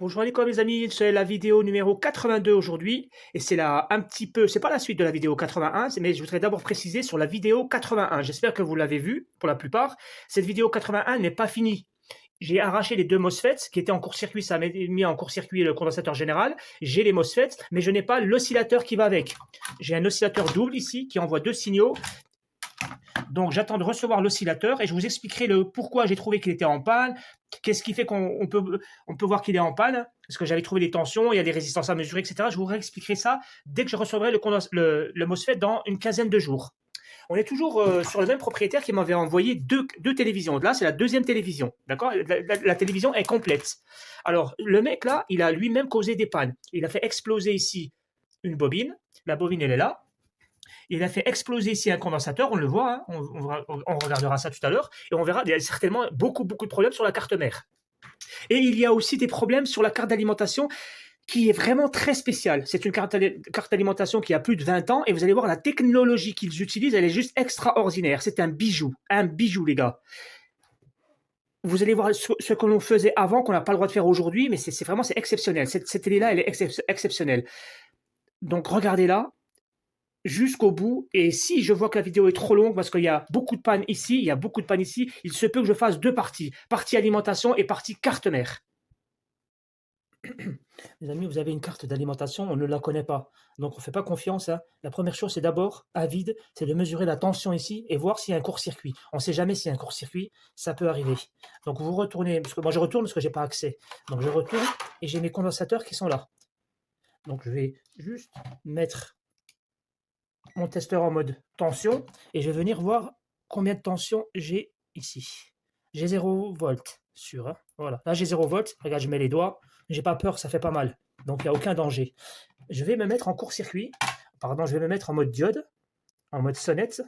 Bonjour les amis, c'est la vidéo numéro 82 aujourd'hui et c'est c'est pas la suite de la vidéo 81, mais je voudrais d'abord préciser sur la vidéo 81. J'espère que vous l'avez vue pour la plupart. Cette vidéo 81 n'est pas finie. J'ai arraché les deux MOSFETs qui étaient en court-circuit, ça m'a mis en court-circuit le condensateur général. J'ai les MOSFETs, mais je n'ai pas l'oscillateur qui va avec. J'ai un oscillateur double ici qui envoie deux signaux. Donc j'attends de recevoir l'oscillateur et je vous expliquerai le pourquoi j'ai trouvé qu'il était en panne, qu'est-ce qui fait qu'on peut voir qu'il est en panne, parce que j'avais trouvé des tensions, il y a des résistances à mesurer, etc. Je vous réexpliquerai ça dès que je recevrai le MOSFET dans une quinzaine de jours. On est toujours sur le même propriétaire qui m'avait envoyé deux télévisions. Là, c'est la deuxième télévision. D'accord, la télévision est complète. Alors, le mec là, il a lui-même causé des pannes. Il a fait exploser ici une bobine. La bobine, elle est là. Il a fait exploser ici un condensateur, on le voit, hein, on regardera ça tout à l'heure, et on verra, il y a certainement beaucoup de problèmes sur la carte mère. Et il y a aussi des problèmes sur la carte d'alimentation qui est vraiment très spéciale. C'est une carte d'alimentation qui a plus de 20 ans, et vous allez voir la technologie qu'ils utilisent, elle est juste extraordinaire. C'est un bijou les gars. Vous allez voir ce que l'on faisait avant, qu'on n'a pas le droit de faire aujourd'hui, mais c'est vraiment exceptionnel. Cette télé-là, elle est exceptionnelle. Donc regardez là, jusqu'au bout. Et si je vois que la vidéo est trop longue parce qu'il y a beaucoup de panne ici, il se peut que je fasse deux parties. Partie alimentation et partie carte mère. Les amis, vous avez une carte d'alimentation, on ne la connaît pas. Donc on ne fait pas confiance. Hein. La première chose, c'est d'abord, à vide, c'est de mesurer la tension ici et voir s'il y a un court-circuit. On ne sait jamais s'il y a un court-circuit, ça peut arriver. Donc vous retournez, parce que moi je retourne parce que je n'ai pas accès. Donc je retourne et j'ai mes condensateurs qui sont là. Donc je vais juste mettre mon testeur en mode tension et je vais venir voir combien de tension j'ai ici. J'ai 0 volt sûr. Hein. Voilà, là j'ai 0 volt. Regarde, je mets les doigts. J'ai pas peur, ça fait pas mal. Donc il n'y a aucun danger. Je vais me mettre en court-circuit. Pardon, je vais me mettre en mode diode, en mode sonnette.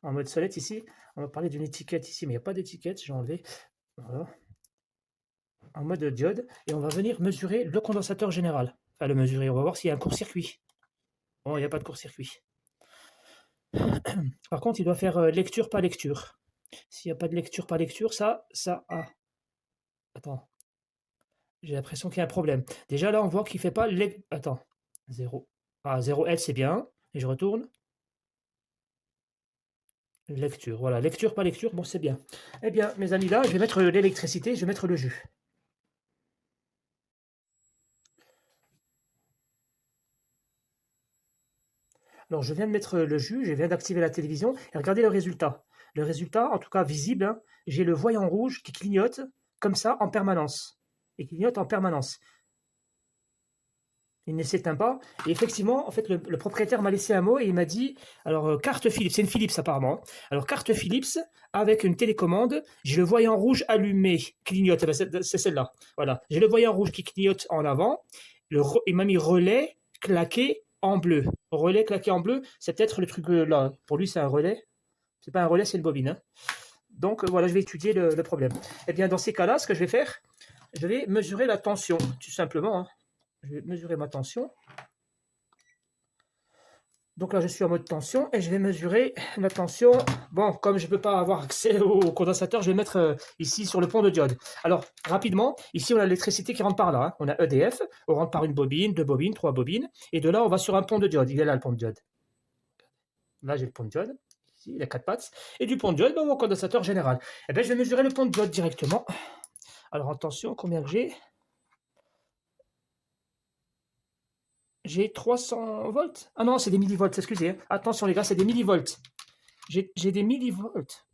En mode sonnette ici. On va parler d'une étiquette ici, mais il n'y a pas d'étiquette. J'ai enlevé. Voilà. En mode diode. Et on va venir mesurer le condensateur général. Enfin, le mesurer. On va voir s'il y a un court-circuit. Bon, il n'y a pas de court-circuit. Par contre, il doit faire lecture par lecture. S'il n'y a pas de lecture par lecture, ça a... Attends. J'ai l'impression qu'il y a un problème. Déjà, là, on voit qu'il ne fait pas... Attends. 0. Ah, 0L, c'est bien. Et je retourne. Lecture. Voilà, lecture par lecture, bon, c'est bien. Eh bien, mes amis, là, je vais mettre l'électricité, je vais mettre le jus. Alors, je viens de mettre le jus, je viens d'activer la télévision, et regardez le résultat. Le résultat, en tout cas visible, hein, j'ai le voyant rouge qui clignote comme ça en permanence. Il clignote en permanence. Il ne s'éteint pas. Et effectivement, en fait, le propriétaire m'a laissé un mot et il m'a dit, alors carte Philips, c'est une Philips apparemment. Alors carte Philips avec une télécommande, j'ai le voyant rouge allumé, clignote. C'est celle-là. Voilà, j'ai le voyant rouge qui clignote en avant. Il m'a mis relais claqué en bleu. Relais claqué en bleu, c'est peut-être le truc là. Pour lui, c'est un relais. C'est pas un relais, c'est une bobine. Hein. Donc voilà, je vais étudier le problème. Eh bien, dans ces cas-là, ce que je vais faire, je vais mesurer la tension, tout simplement. Hein. Je vais mesurer ma tension. Donc là, je suis en mode tension et je vais mesurer la tension. Bon, comme je ne peux pas avoir accès au condensateur, je vais mettre ici sur le pont de diode. Alors, rapidement, ici, on a l'électricité qui rentre par là. Hein. On a EDF, on rentre par une bobine, deux bobines, trois bobines. Et de là, on va sur un pont de diode. Il est là, le pont de diode. Là, j'ai le pont de diode. Ici, il a 4 pattes. Et du pont de diode, mon condensateur général. Eh bien, je vais mesurer le pont de diode directement. Alors, en tension, combien que j'ai ? J'ai 300 volts. Ah non, c'est des millivolts, excusez. Hein. Attention les gars, c'est des millivolts. J'ai des millivolts.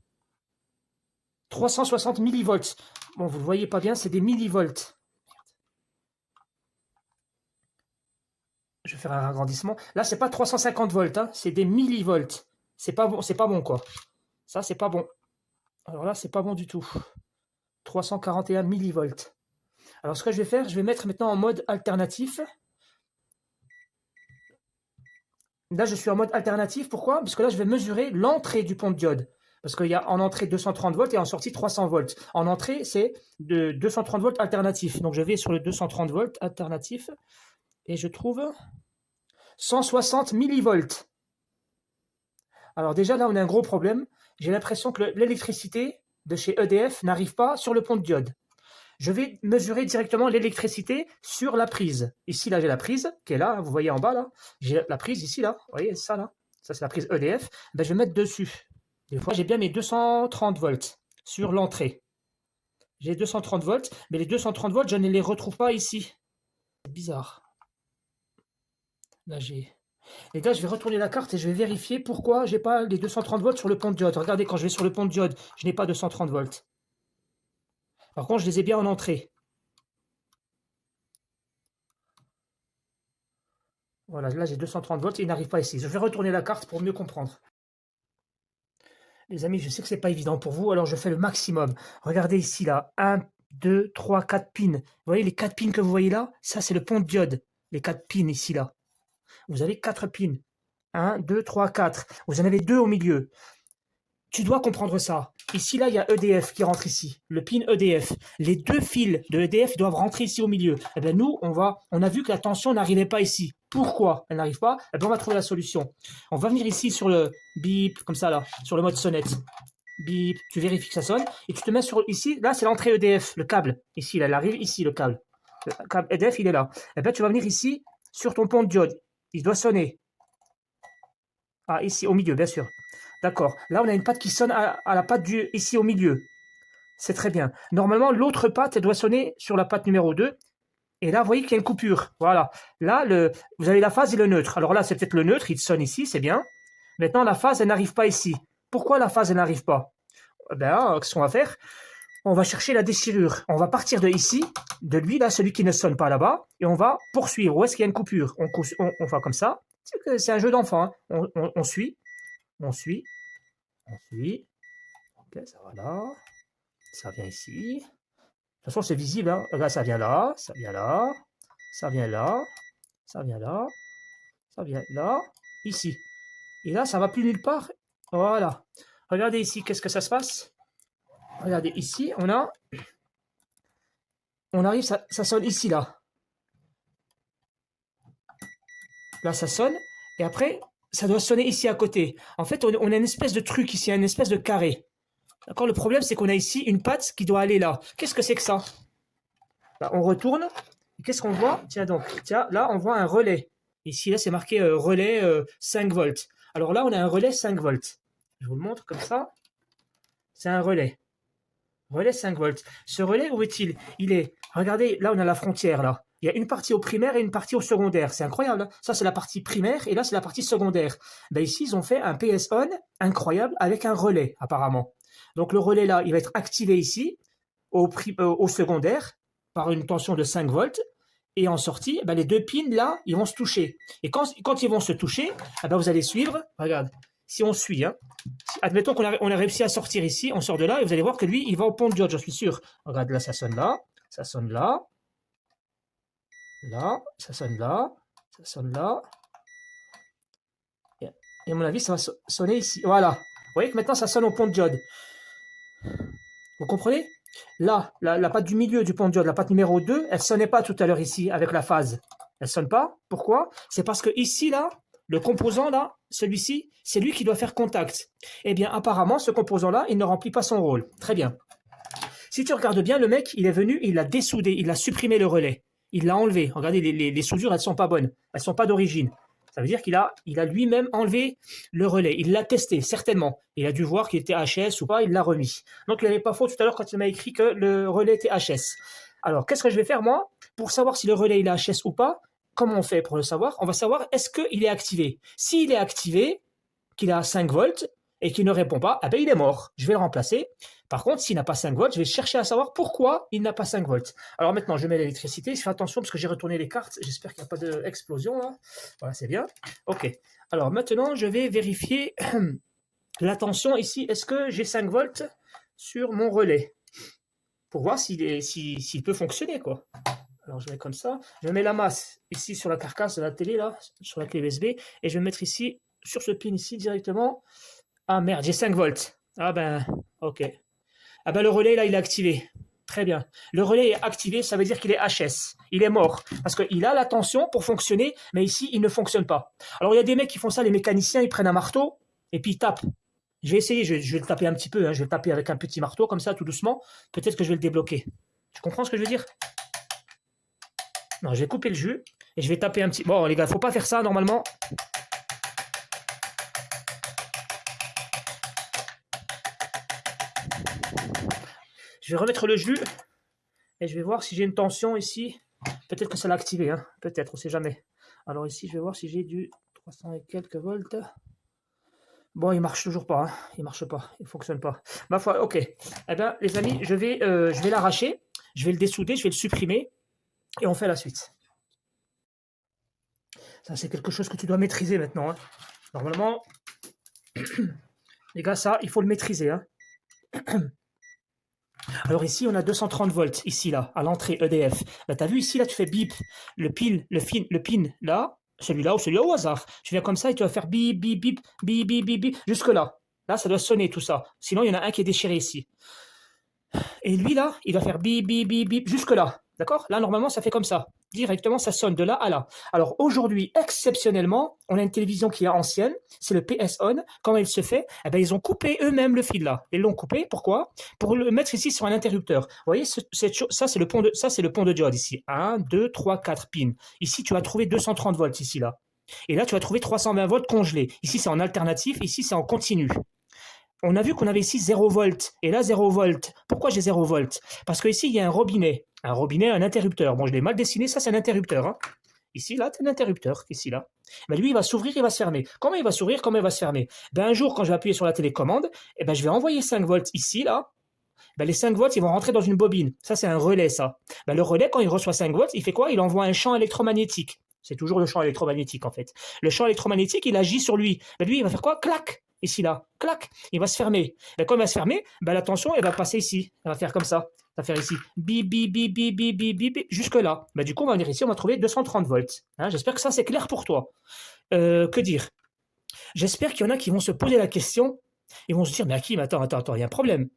360 millivolts. Bon, vous ne le voyez pas bien, c'est des millivolts. Je vais faire un agrandissement. Là, c'est pas 350 volts, hein, c'est des millivolts. C'est pas bon quoi. Ça, c'est pas bon. Alors là, c'est pas bon du tout. 341 millivolts. Alors ce que je vais faire, je vais mettre maintenant en mode alternatif. Là, je suis en mode alternatif. Pourquoi? Parce que là, je vais mesurer l'entrée du pont de diode. Parce qu'il y a en entrée 230 volts et en sortie 300 volts. En entrée, c'est de 230 volts alternatif. Donc, je vais sur le 230 volts alternatif et je trouve 160 millivolts. Alors déjà, là, on a un gros problème. J'ai l'impression que l'électricité de chez EDF n'arrive pas sur le pont de diode. je vais mesurer directement l'électricité sur la prise. Ici, là, j'ai la prise qui est là, vous voyez en bas, là. J'ai la prise ici, là. Vous voyez ça, là? Ça, c'est la prise EDF. Ben, je vais mettre dessus. Des fois, j'ai bien mes 230 volts sur l'entrée. J'ai 230 volts, mais les 230 volts, je ne les retrouve pas ici. C'est bizarre. Là, j'ai... Les gars, je vais retourner la carte et je vais vérifier pourquoi j'ai pas les 230 volts sur le pont de diode. Regardez, quand je vais sur le pont de diode, je n'ai pas 230 volts. Par contre, je les ai bien en entrée. Voilà, là j'ai 230 volts et il n'arrive pas ici. Je vais retourner la carte pour mieux comprendre. Les amis, je sais que c'est pas évident pour vous, alors je fais le maximum. Regardez ici, là. 1, 2, 3, 4 pins. Vous voyez les 4 pins que vous voyez là? Ça, c'est le pont de diode. Les 4 pins ici, là. Vous avez 4 pins. 1, 2, 3, 4. Vous en avez 2 au milieu. Tu dois comprendre ça. Ici, là, il y a EDF qui rentre ici. Le pin EDF. Les 2 fils de EDF doivent rentrer ici au milieu. Eh bien, nous, on a vu que la tension n'arrivait pas ici. Pourquoi elle n'arrive pas? Eh bien, on va trouver la solution. On va venir ici sur le bip, comme ça, là, sur le mode sonnette. Bip, tu vérifies que ça sonne. Et tu te mets sur ici. Là, c'est l'entrée EDF, le câble. Ici, là, il arrive ici, le câble. Le câble EDF, il est là. Eh bien, tu vas venir ici, sur ton pont de diode. Il doit sonner. Ah, ici, au milieu, bien sûr. D'accord. Là, on a une patte qui sonne à la patte ici au milieu. C'est très bien. Normalement, l'autre patte, elle doit sonner sur la patte numéro 2. Et là, vous voyez qu'il y a une coupure. Voilà. Là, vous avez la phase et le neutre. Alors là, c'est peut-être le neutre, il sonne ici, c'est bien. Maintenant, la phase, elle n'arrive pas ici. Pourquoi la phase, elle n'arrive pas? Ben, qu'est-ce qu'on va faire? On va chercher la déchirure. On va partir de ici, de lui, là, celui qui ne sonne pas là-bas, et on va poursuivre. Où est-ce qu'il y a une coupure? On fait comme ça. C'est un jeu d'enfant. Hein. On suit. On suit. On suit. Ok, ça va là. Ça vient ici. De toute façon, c'est visible. Hein. Là, ça vient là. Ça vient là. Ça vient là. Ça vient là. Ça vient là. Ici. Et là, ça va plus nulle part. Voilà. Regardez ici, qu'est-ce que ça se passe? Regardez ici, on arrive, ça sonne ici, là. Là, ça sonne. Et après, ça doit sonner ici à côté. En fait, on a une espèce de truc ici, une espèce de carré. D'accord? Le problème, c'est qu'on a ici une patte qui doit aller là. Qu'est-ce que c'est que ça? Là, on retourne. Qu'est-ce qu'on voit? Tiens donc, tiens, là, on voit un relais. Ici, là, c'est marqué relais 5 volts. Alors là, on a un relais 5 volts. Je vous le montre comme ça. C'est un relais. Relais 5 volts. Ce relais, où est-il? Il est, regardez, là, on a la frontière, là. Il y a une partie au primaire et une partie au secondaire. C'est incroyable. Hein. Ça, c'est la partie primaire et là, c'est la partie secondaire. Ben, ici, ils ont fait un PS-on incroyable avec un relais, apparemment. Donc, le relais, là, il va être activé ici, au secondaire, par une tension de 5 volts. Et en sortie, ben, les 2 pins, là, ils vont se toucher. Et quand ils vont se toucher, ben, vous allez suivre. Regarde, si on suit, hein, admettons qu'on a réussi à sortir ici, on sort de là, et vous allez voir que lui, il va au pont de diode, je suis sûr. Regarde, là, ça sonne là, ça sonne là. Là, ça sonne là, ça sonne là. Et à mon avis, ça va sonner ici. Voilà. Vous voyez que maintenant, ça sonne au pont de diode. Vous comprenez? Là, la patte du milieu du pont de diode, la patte numéro 2, elle ne sonnait pas tout à l'heure ici avec la phase. Elle ne sonne pas. Pourquoi? C'est parce que ici, là, le composant, là, celui-ci, c'est lui qui doit faire contact. Eh bien, apparemment, ce composant-là, il ne remplit pas son rôle. Très bien. Si tu regardes bien, le mec, il est venu, il a dessoudé, il a supprimé le relais. Il l'a enlevé. Regardez, les soudures, elles ne sont pas bonnes. Elles ne sont pas d'origine. Ça veut dire qu'il a lui-même enlevé le relais. Il l'a testé, certainement. Il a dû voir qu'il était HS ou pas, il l'a remis. Donc, il n'avait pas faux tout à l'heure quand il m'a écrit que le relais était HS. Alors, qu'est-ce que je vais faire, moi? Pour savoir si le relais il est HS ou pas, comment on fait pour le savoir? On va savoir est-ce qu'il est activé. S'il est activé, qu'il a 5 volts, et qu'il ne répond pas, eh bien, il est mort. Je vais le remplacer. Par contre, s'il n'a pas 5 volts, je vais chercher à savoir pourquoi il n'a pas 5 volts. Alors maintenant, je mets l'électricité. Je fais attention parce que j'ai retourné les cartes. J'espère qu'il n'y a pas d'explosion là. Voilà, c'est bien. OK. Alors maintenant, je vais vérifier la tension ici. Est-ce que j'ai 5 volts sur mon relais? Pour voir s'il peut fonctionner, quoi. Alors je mets comme ça. Je mets la masse ici sur la carcasse de la télé, là, sur la clé USB. Et je vais mettre ici, sur ce pin ici, directement. Ah merde, j'ai 5 volts. Ah ben, ok. Ah ben le relais là, il est activé. Très bien. Le relais est activé, ça veut dire qu'il est HS. Il est mort. Parce qu'il a la tension pour fonctionner, mais ici, il ne fonctionne pas. Alors il y a des mecs qui font ça, les mécaniciens, ils prennent un marteau et puis ils tapent. Je vais essayer, je vais le taper un petit peu. Hein. Je vais le taper avec un petit marteau, comme ça, tout doucement. Peut-être que je vais le débloquer. comprends ce que je veux dire? Non, je vais couper le jus et je vais taper un petit... Bon, les gars, faut pas faire ça normalement. Je vais remettre le jus et je vais voir si j'ai une tension ici. Peut-être que ça l'a activé, hein. Peut-être, on sait jamais. Alors ici, je vais voir si j'ai du 300 et quelques volts. Bon, il marche toujours pas, hein. Il marche pas, il fonctionne pas. Ma foi, ok. Eh bien, les amis, je vais l'arracher, je vais le dessouder, je vais le supprimer et on fait la suite. Ça, c'est quelque chose que tu dois maîtriser maintenant, hein. Normalement, les gars, ça, il faut le maîtriser, hein. Alors ici, on a 230 volts, ici, là, à l'entrée EDF. Là, tu as vu ici, là, tu fais bip, le pin, là, celui-là ou celui-là au hasard. Tu viens comme ça et tu vas faire bip, bip, bip, bip, bip, bip, bip, jusque là. Là, ça doit sonner tout ça. Sinon, il y en a un qui est déchiré ici. Et lui, là, il va faire bip, bip, bip, bip, jusque là. D'accord? Là, normalement, ça fait comme ça. Directement, ça sonne de là à là. Alors aujourd'hui, exceptionnellement, on a une télévision qui est ancienne, c'est le PS On. Comment il se fait? Eh ben, ils ont coupé eux-mêmes le fil là. Ils l'ont coupé, pourquoi? Pour le mettre ici sur un interrupteur. Vous voyez, ça c'est le pont de diode ici. 1, 2, 3, 4 pins. Ici, tu vas trouver 230 volts ici là. Et là, tu vas trouver 320 volts congelés. Ici, c'est en alternatif, ici, c'est en continu. On a vu qu'on avait ici 0 volt et là 0 volt. Pourquoi j'ai 0 volt? Parce qu'ici, il y a un robinet. Un robinet, un interrupteur. Bon, je l'ai mal dessiné, ça c'est un interrupteur, hein. Ici, là, c'est un interrupteur. Ici, là. Ben, lui, il va s'ouvrir, il va se fermer. Comment il va s'ouvrir? Comment il va se fermer? Ben, un jour, quand je vais appuyer sur la télécommande, ben, je vais envoyer 5 volts ici, là. Ben, les 5 volts, ils vont rentrer dans une bobine. Ça, c'est un relais, ça. Ben, le relais, quand il reçoit 5 volts, il fait quoi? Il envoie un champ électromagnétique. C'est toujours le champ électromagnétique, en fait. Le champ électromagnétique, il agit sur lui. Ben, lui, il va faire quoi? Clac! Ici, là. Clac! Il va se fermer. Ben, quand il va se fermer, ben, la tension, elle va passer ici. Elle va faire comme ça. Ça va faire ici. Bip, bip, bip, bip, bip, bip, bip, jusque là. Ben, du coup, on va venir ici, on va trouver 230 volts. Hein, j'espère que ça, c'est clair pour toi. Que dire? J'espère qu'il y en a qui vont se poser la question. Ils vont se dire, mais Hakim, attends, il y a un problème.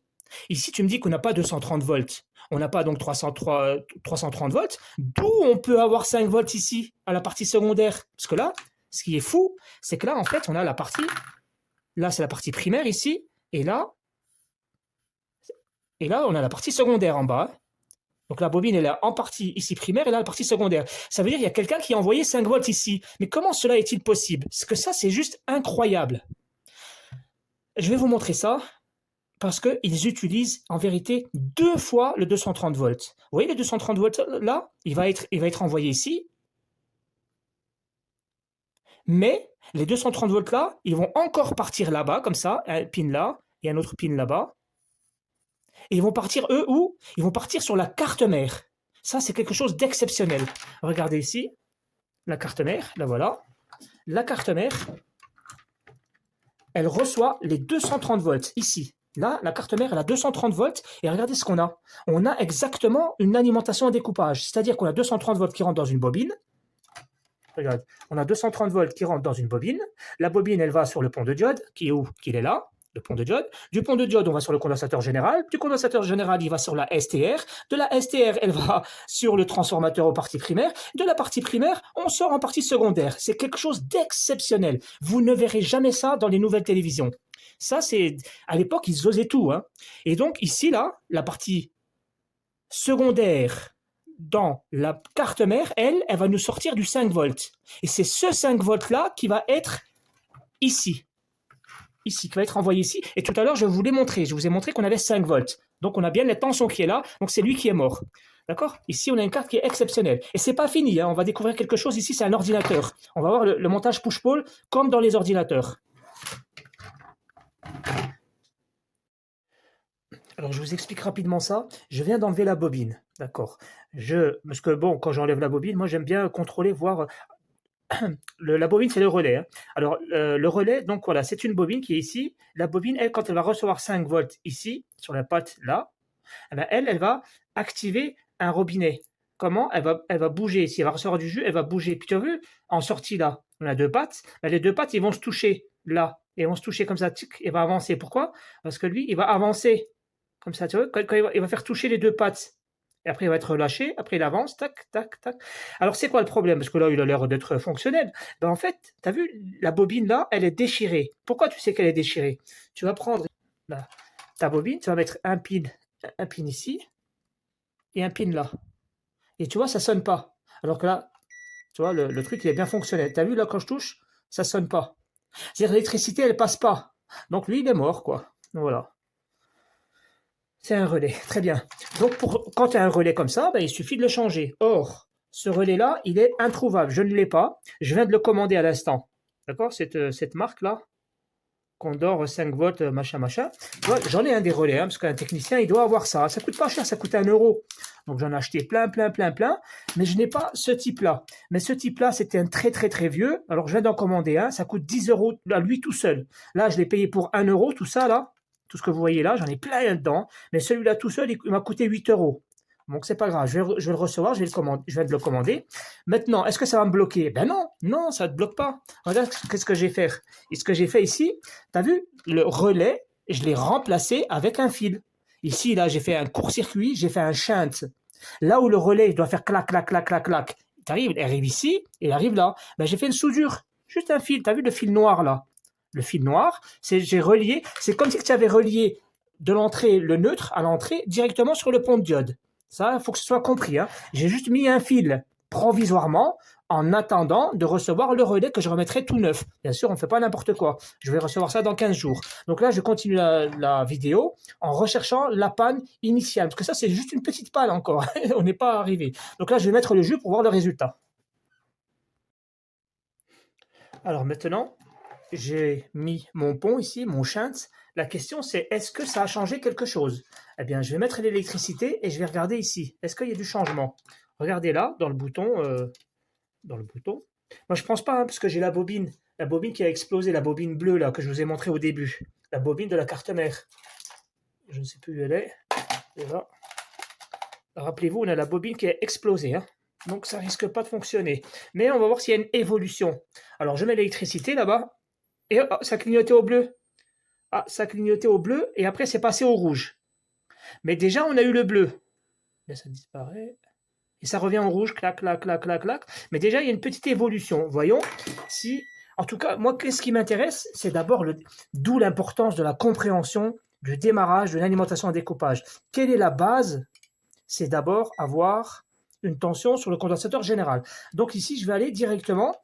Ici, tu me dis qu'on n'a pas 230 volts. On n'a pas donc 330 volts. D'où on peut avoir 5 volts ici, à la partie secondaire? Parce que là, ce qui est fou, c'est que là, en fait, on a la partie... Là, c'est la partie primaire ici. Et là, on a la partie secondaire en bas. Donc la bobine est là en partie ici primaire et là la partie secondaire. Ça veut dire qu'il y a quelqu'un qui a envoyé 5 volts ici. Mais comment cela est-il possible? Parce que ça, c'est juste incroyable. Je vais vous montrer ça parce qu'ils utilisent en vérité 2 fois le 230 volts. Vous voyez le 230 volts là? Il va être envoyé ici. Mais les 230 volts là, ils vont encore partir là-bas, comme ça, un pin là et un autre pin là-bas. Et ils vont partir, eux, où? Ils vont partir sur la carte mère. Ça, c'est quelque chose d'exceptionnel. Regardez ici, la carte mère, la voilà. La carte mère, elle reçoit les 230 volts, ici. Là, la carte mère, elle a 230 volts, et regardez ce qu'on a. On a exactement une alimentation en découpage. C'est-à-dire qu'on a 230 volts qui rentrent dans une bobine. Regarde, on a 230 volts qui rentrent dans une bobine. La bobine, elle va sur le pont de diode, qui est où? Qui est là. Le pont de diode. Du pont de diode, on va sur le condensateur général. Du condensateur général, il va sur la STR. De la STR, elle va sur le transformateur aux parties primaires. De la partie primaire, on sort en partie secondaire. C'est quelque chose d'exceptionnel. Vous ne verrez jamais ça dans les nouvelles télévisions. Ça, c'est... À l'époque, ils osaient tout, hein. Et donc, ici, là, la partie secondaire dans la carte mère, elle va nous sortir du 5 volts. Et c'est ce 5 volts-là qui va être ici. Ici, qui va être envoyé ici. Et tout à l'heure, je vous l'ai montré. Je vous ai montré qu'on avait 5 volts. Donc, on a bien la tension qui est là. Donc, c'est lui qui est mort. D'accord? Ici, on a une carte qui est exceptionnelle. Et c'est pas fini, hein. On va découvrir quelque chose. Ici, c'est un ordinateur. On va voir le montage push-pull comme dans les ordinateurs. Alors, je vous explique rapidement ça. Je viens d'enlever la bobine. D'accord? Parce que, bon, quand j'enlève la bobine, moi, j'aime bien contrôler, voir... La bobine, c'est le relais, hein. Alors, le relais, donc voilà, c'est une bobine qui est ici. La bobine, elle, quand elle va recevoir 5 volts ici, sur la patte là, eh ben, elle va activer un robinet. Comment? Elle va bouger. Si elle va recevoir du jus, elle va bouger. Puis tu as vu, en sortie là, on a 2 pattes. Ben, les 2 pattes, ils vont se toucher là. Et ils vont se toucher comme ça, tic, et va avancer. Pourquoi? Parce que lui, il va avancer. Comme ça, tu vois, quand il va faire toucher les 2 pattes. Et après, il va être relâché. Après, il avance. Tac, tac, tac. Alors, c'est quoi le problème? Parce que là, il a l'air d'être fonctionnel. Ben, en fait, tu as vu, la bobine, là, elle est déchirée. Pourquoi tu sais qu'elle est déchirée? Tu vas prendre là, ta bobine, tu vas mettre un pin ici et un pin là. Et tu vois, ça sonne pas. Alors que là, tu vois, le truc, il est bien fonctionnel. Tu as vu, là, quand je touche, ça sonne pas. C'est-à-dire l'électricité, elle passe pas. Donc lui, il est mort, quoi. Voilà. C'est un relais, très bien. Donc quand tu as un relais comme ça, ben, il suffit de le changer. Or, ce relais-là, il est introuvable. Je ne l'ai pas. Je viens de le commander à l'instant. D'accord, cette marque-là, Condor 5 volts, machin, machin. J'en ai un des relais, hein, parce qu'un technicien, il doit avoir ça. Ça coûte pas cher, ça coûte 1 euro. Donc j'en ai acheté plein, plein, plein, plein. Mais je n'ai pas ce type-là. Mais ce type-là, c'était un très, très, très vieux. Alors je viens d'en commander un. Ça coûte 10 euros à lui tout seul. Là, je l'ai payé pour 1 euro, tout ça, là. Tout ce que vous voyez là, j'en ai plein dedans. Mais celui-là tout seul, il m'a coûté 8 euros. Donc c'est pas grave, je vais le recevoir, je viens de le commander. Maintenant, est-ce que ça va me bloquer? Ben non, non, ça ne te bloque pas. Regarde ce que j'ai fait. Et ce que j'ai fait ici, tu as vu, le relais, je l'ai remplacé avec un fil. Ici, là, j'ai fait un court-circuit, j'ai fait un shunt. Là où le relais doit faire clac, clac, clac, clac, clac, il arrive ici, et il arrive là. Ben, j'ai fait une soudure, juste un fil. Tu as vu le fil noir là? Le fil noir, j'ai relié, c'est comme si tu avais relié de l'entrée, le neutre à l'entrée, directement sur le pont de diode. Ça, il faut que ce soit compris. Hein. J'ai juste mis un fil provisoirement en attendant de recevoir le relais que je remettrai tout neuf. Bien sûr, on ne fait pas n'importe quoi. Je vais recevoir ça dans 15 jours. Donc là, je continue la vidéo en recherchant la panne initiale. Parce que ça, c'est juste une petite panne encore. On n'est pas arrivé. Donc là, je vais mettre le jus pour voir le résultat. Alors maintenant, j'ai mis mon pont ici, mon shunt. La question c'est, est-ce que ça a changé quelque chose? Eh bien, je vais mettre l'électricité et je vais regarder ici. Est-ce qu'il y a du changement? Regardez là, dans le bouton. Moi, je pense pas, hein, parce que j'ai la bobine qui a explosé, la bobine bleue là que je vous ai montré au début. La bobine de la carte mère. Je ne sais plus où elle est. Et là. Rappelez-vous, on a la bobine qui a explosé. Hein. Donc, ça risque pas de fonctionner. Mais on va voir s'il y a une évolution. Alors, je mets l'électricité là-bas. Et oh, ça clignotait au bleu. Ah, ça clignotait au bleu et après c'est passé au rouge. Mais déjà on a eu le bleu. Là, ça disparaît. Et ça revient au rouge, clac, clac, clac, clac, clac. Mais déjà il y a une petite évolution. Voyons si. En tout cas, moi, ce qui m'intéresse, c'est d'abord d'où l'importance de la compréhension du démarrage de l'alimentation en découpage. Quelle est la base? C'est d'abord avoir une tension sur le condensateur général. Donc ici, je vais aller directement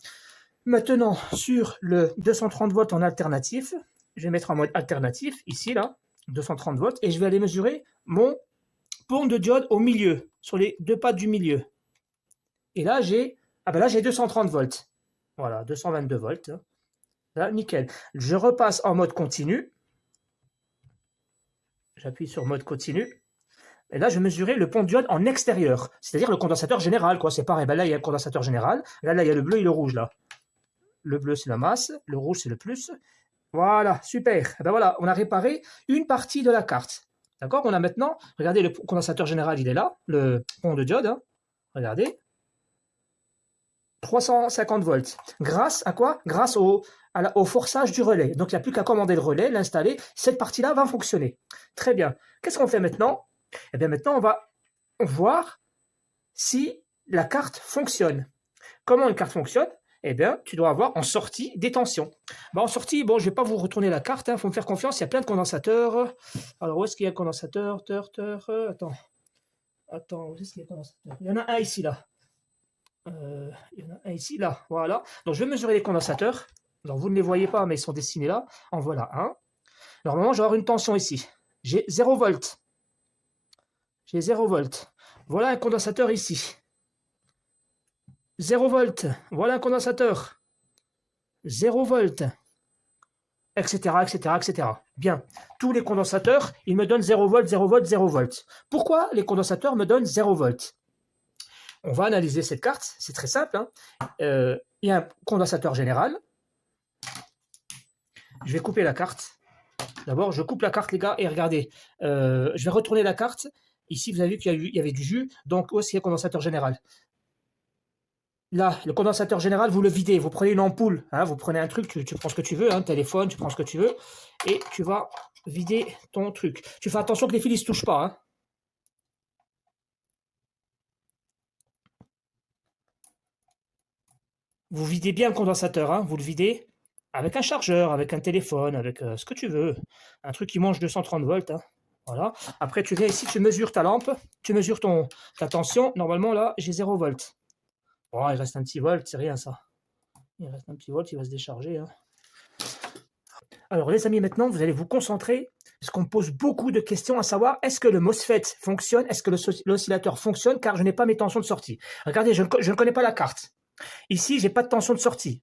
maintenant sur le 230 volts en alternatif. Je vais mettre en mode alternatif, ici, là, 230 volts, et je vais aller mesurer mon pont de diode au milieu, sur les deux pattes du milieu. Et là, j'ai 230 volts. Voilà, 222 volts. Là, nickel. Je repasse en mode continu. J'appuie sur mode continu. Et là, je vais mesurer le pont de diode en extérieur, c'est-à-dire le condensateur général, quoi. C'est pareil. Ben là, il y a le condensateur général. Là, il y a le bleu et le rouge, là. Le bleu, c'est la masse. Le rouge, c'est le plus. Voilà, super. Et ben voilà, on a réparé une partie de la carte. D'accord? On a maintenant, regardez, le condensateur général, il est là, le pont de diode. Hein. Regardez. 350 volts. Grâce à quoi? Grâce au forçage du relais. Donc, il n'y a plus qu'à commander le relais, l'installer. Cette partie-là va fonctionner. Très bien. Qu'est-ce qu'on fait maintenant? Eh bien, maintenant, on va voir si la carte fonctionne. Comment une carte fonctionne? Eh bien, tu dois avoir en sortie des tensions. En sortie, bon, je ne vais pas vous retourner la carte, il faut me faire confiance, il y a plein de condensateurs. Alors, où est-ce qu'il y a le condensateur? Attends, où est-ce qu'il y a le condensateur? Il y en a un ici, là. Il y en a un ici, là, voilà. Donc, je vais mesurer les condensateurs. Alors, vous ne les voyez pas, mais ils sont dessinés là. En voilà un. Normalement, je vais avoir une tension ici. J'ai 0 volts. J'ai 0 volts. Voilà un condensateur ici. 0 volts, voilà un condensateur. 0 volts, etc., etc., etc. Bien, tous les condensateurs, ils me donnent 0 volts, 0 volts, 0 volts. Pourquoi les condensateurs me donnent 0 volts? On va analyser cette carte, c'est très simple. Hein. Il y a un condensateur général. Je vais couper la carte. D'abord, je coupe la carte, les gars, et regardez. Je vais retourner la carte. Ici, vous avez vu qu'il y avait du jus, donc où est-ce qu'il y a le condensateur général? Là, le condensateur général, vous le videz. Vous prenez une ampoule, hein, vous prenez un truc, tu prends ce que tu veux, un téléphone, tu prends ce que tu veux, et tu vas vider ton truc. Tu fais attention que les fils ne se touchent pas. Hein. Vous videz bien le condensateur, hein, vous le videz avec un chargeur, avec un téléphone, avec ce que tu veux. Un truc qui mange 230 volts. Hein. Voilà. Après, tu viens ici, tu mesures ta lampe, tu mesures ta tension. Normalement, là, j'ai 0 volt. Oh, il reste un petit volt, c'est rien ça. Il reste un petit volt, il va se décharger, hein. Alors les amis, maintenant, vous allez vous concentrer, parce qu'on pose beaucoup de questions à savoir, est-ce que le MOSFET fonctionne? Est-ce que l'oscillateur fonctionne? Car je n'ai pas mes tensions de sortie. Regardez, je ne connais pas la carte. Ici, j'ai pas de tension de sortie.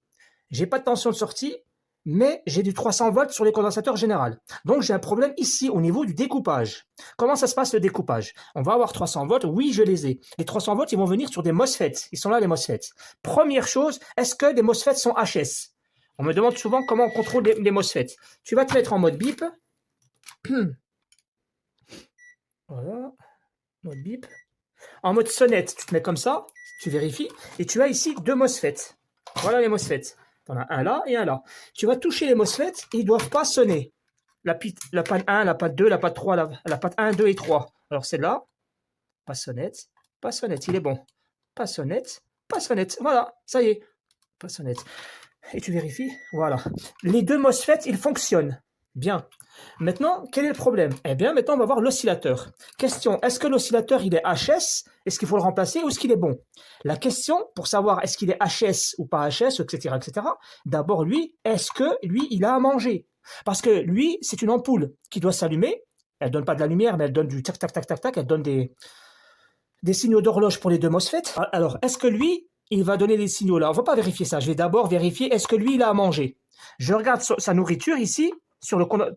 J'ai pas de tension de sortie, mais j'ai du 300 volts sur les condensateurs général. Donc j'ai un problème ici au niveau du découpage. Comment ça se passe le découpage? On va avoir 300 volts, oui je les ai. Les 300 volts ils vont venir sur des MOSFET, ils sont là les MOSFET. Première chose, est-ce que des MOSFET sont HS? On me demande souvent comment on contrôle les MOSFET. Tu vas te mettre en mode bip. Voilà, mode bip. En mode sonnette, tu te mets comme ça, tu vérifies, et tu as ici deux MOSFET. Voilà les MOSFET. Tu en as un là et un là. Tu vas toucher les MOSFET et ils ne doivent pas sonner. La panne 1, la panne 2, la panne 3, la panne 1, 2 et 3. Alors celle-là, pas sonnette, il est bon. Pas sonnette, pas sonnette. Voilà, ça y est, pas sonnette. Et tu vérifies, voilà. Les deux MOSFET, ils fonctionnent. Bien. Maintenant, quel est le problème? Eh bien, maintenant, on va voir l'oscillateur. Question, est-ce que l'oscillateur, il est HS? Est-ce qu'il faut le remplacer ou est-ce qu'il est bon? La question, pour savoir est-ce qu'il est HS ou pas HS, etc., d'abord, lui, est-ce que lui, il a à manger? Parce que lui, c'est une ampoule qui doit s'allumer. Elle donne pas de la lumière, mais elle donne du tac, tac, tac, tac, tac. Elle donne des signaux d'horloge pour les deux MOSFET. Alors, est-ce que lui, il va donner des signaux là? On ne va pas vérifier ça. Je vais d'abord vérifier est-ce que lui, il a à manger. Je regarde sa nourriture ici.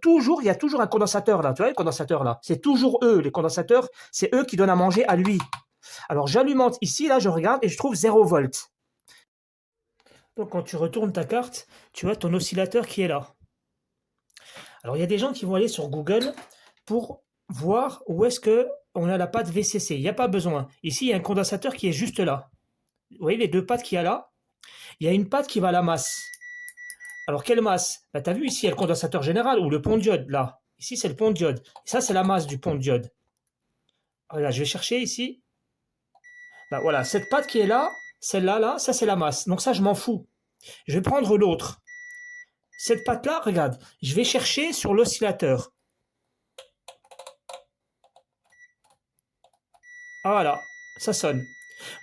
Toujours, il y a toujours un condensateur là. Tu vois, le condensateur là. C'est toujours eux, les condensateurs. C'est eux qui donnent à manger à lui. Alors, j'alimente ici, là, je regarde et je trouve 0 volt. Donc, quand tu retournes ta carte, tu as ton oscillateur qui est là. Alors, il y a des gens qui vont aller sur Google pour voir où est-ce que on a la patte VCC. Il n'y a pas besoin. Ici, il y a un condensateur qui est juste là. Vous voyez les deux pattes qu'il y a là? Il y a une patte qui va à la masse. Alors, quelle masse? Tu as vu ici, il y a le condensateur général ou le pont de diode, là. Ici, c'est le pont de diode. Et ça, c'est la masse du pont de diode. Voilà, je vais chercher ici. Voilà, cette patte qui est là, celle-là, là, ça, c'est la masse. Donc ça, je m'en fous. Je vais prendre l'autre. Cette patte-là, regarde, je vais chercher sur l'oscillateur. Ah, voilà, ça sonne.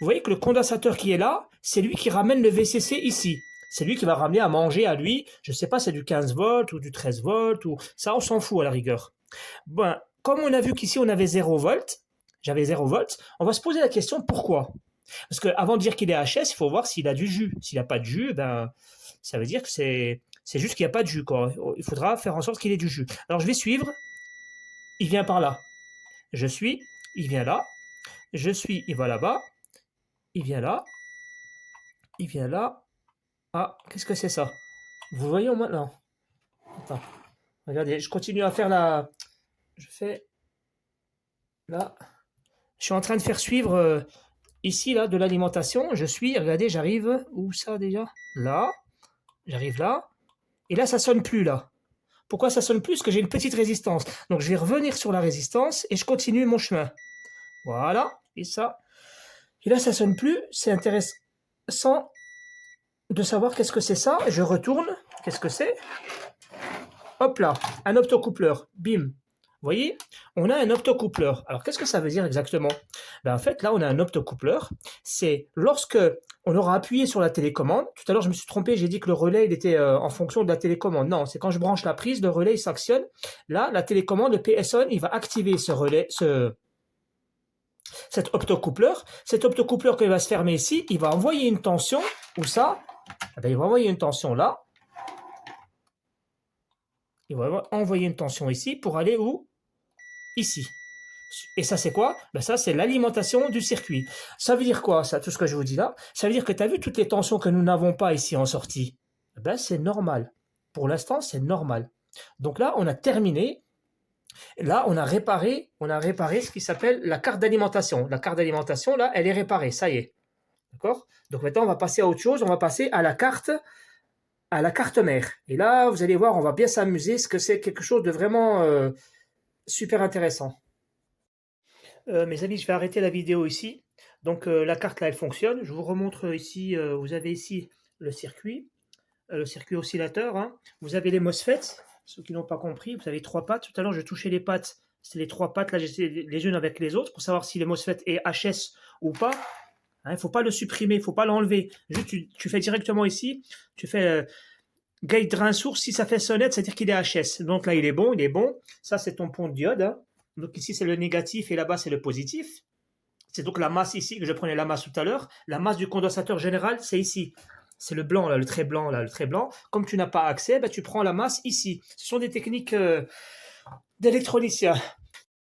Vous voyez que le condensateur qui est là, c'est lui qui ramène le VCC ici. C'est lui qui va ramener à manger à lui, je ne sais pas, c'est du 15 volts ou du 13 volts, ou ça on s'en fout à la rigueur. Ben, comme on a vu qu'ici on avait 0 volts, j'avais 0 volts, on va se poser la question pourquoi? Parce qu'avant de dire qu'il est HS, il faut voir s'il a du jus. S'il n'a pas de jus, ben, ça veut dire que c'est juste qu'il n'y a pas de jus, quoi. Il faudra faire en sorte qu'il ait du jus. Alors je vais suivre, il vient par là. Je suis, il vient là. Je suis, il va là-bas. Il vient là. Il vient là. Ah, qu'est-ce que c'est ça? Vous voyez au moins? Non. Attends. Regardez, je continue à faire la... Je fais... Là. Je suis en train de faire suivre ici, là, de l'alimentation. Je suis... Regardez, j'arrive... Où ça, déjà? Là. J'arrive là. Et là, ça sonne plus, là. Pourquoi ça sonne plus? Parce que j'ai une petite résistance. Donc, je vais revenir sur la résistance et je continue mon chemin. Voilà. Et ça. Et là, ça sonne plus. C'est intéressant de savoir qu'est-ce que c'est ça. Je retourne. Qu'est-ce que c'est? Hop là, un optocoupleur, bim. Vous voyez, on a un optocoupleur. Alors, qu'est-ce que ça veut dire exactement? En fait, là, on a un optocoupleur. C'est lorsque on aura appuyé sur la télécommande. Tout à l'heure, je me suis trompé, j'ai dit que le relais il était en fonction de la télécommande. Non, c'est quand je branche la prise, le relais s'actionne. Là, la télécommande, le PSON, il va activer ce relais, cet optocoupleur. Cet optocoupleur, quand il va se fermer ici, il va envoyer une tension. Où ça? Il va envoyer une tension là. Il va envoyer une tension ici pour aller où? Ici. Et ça, c'est quoi? Ça, c'est l'alimentation du circuit. Ça veut dire quoi, ça, tout ce que je vous dis là? Ça veut dire que tu as vu toutes les tensions que nous n'avons pas ici en sortie? C'est normal. Pour l'instant, c'est normal. Donc là, on a terminé. Là, on a réparé ce qui s'appelle la carte d'alimentation. La carte d'alimentation, là, elle est réparée. Ça y est. D'accord? Donc maintenant, on va passer à autre chose. On va passer à la carte mère. Et là, vous allez voir, on va bien s'amuser, parce que c'est quelque chose de vraiment super intéressant. Mes amis, je vais arrêter la vidéo ici. Donc la carte là, elle fonctionne. Je vous remontre ici, vous avez ici le circuit oscillateur. Hein. Vous avez les MOSFET, ceux qui n'ont pas compris, vous avez 3 pattes. Tout à l'heure, je touchais les pattes C'est les 3 pattes là, j'essaie les unes avec les autres pour savoir si le MOSFET est HS ou pas. Il ne faut pas le supprimer, il ne faut pas l'enlever. Juste, tu fais directement ici, tu fais gate drain source, si ça fait sonnette, c'est-à-dire qu'il est HS. Donc là, il est bon, il est bon. Ça, c'est ton pont de diode. Hein. Donc ici, c'est le négatif et là-bas, c'est le positif. C'est donc la masse ici, que je prenais la masse tout à l'heure. La masse du condensateur général, c'est ici. C'est le blanc, là, le trait blanc, là, le trait blanc. Comme tu n'as pas accès, ben, tu prends la masse ici. Ce sont des techniques d'électronicien.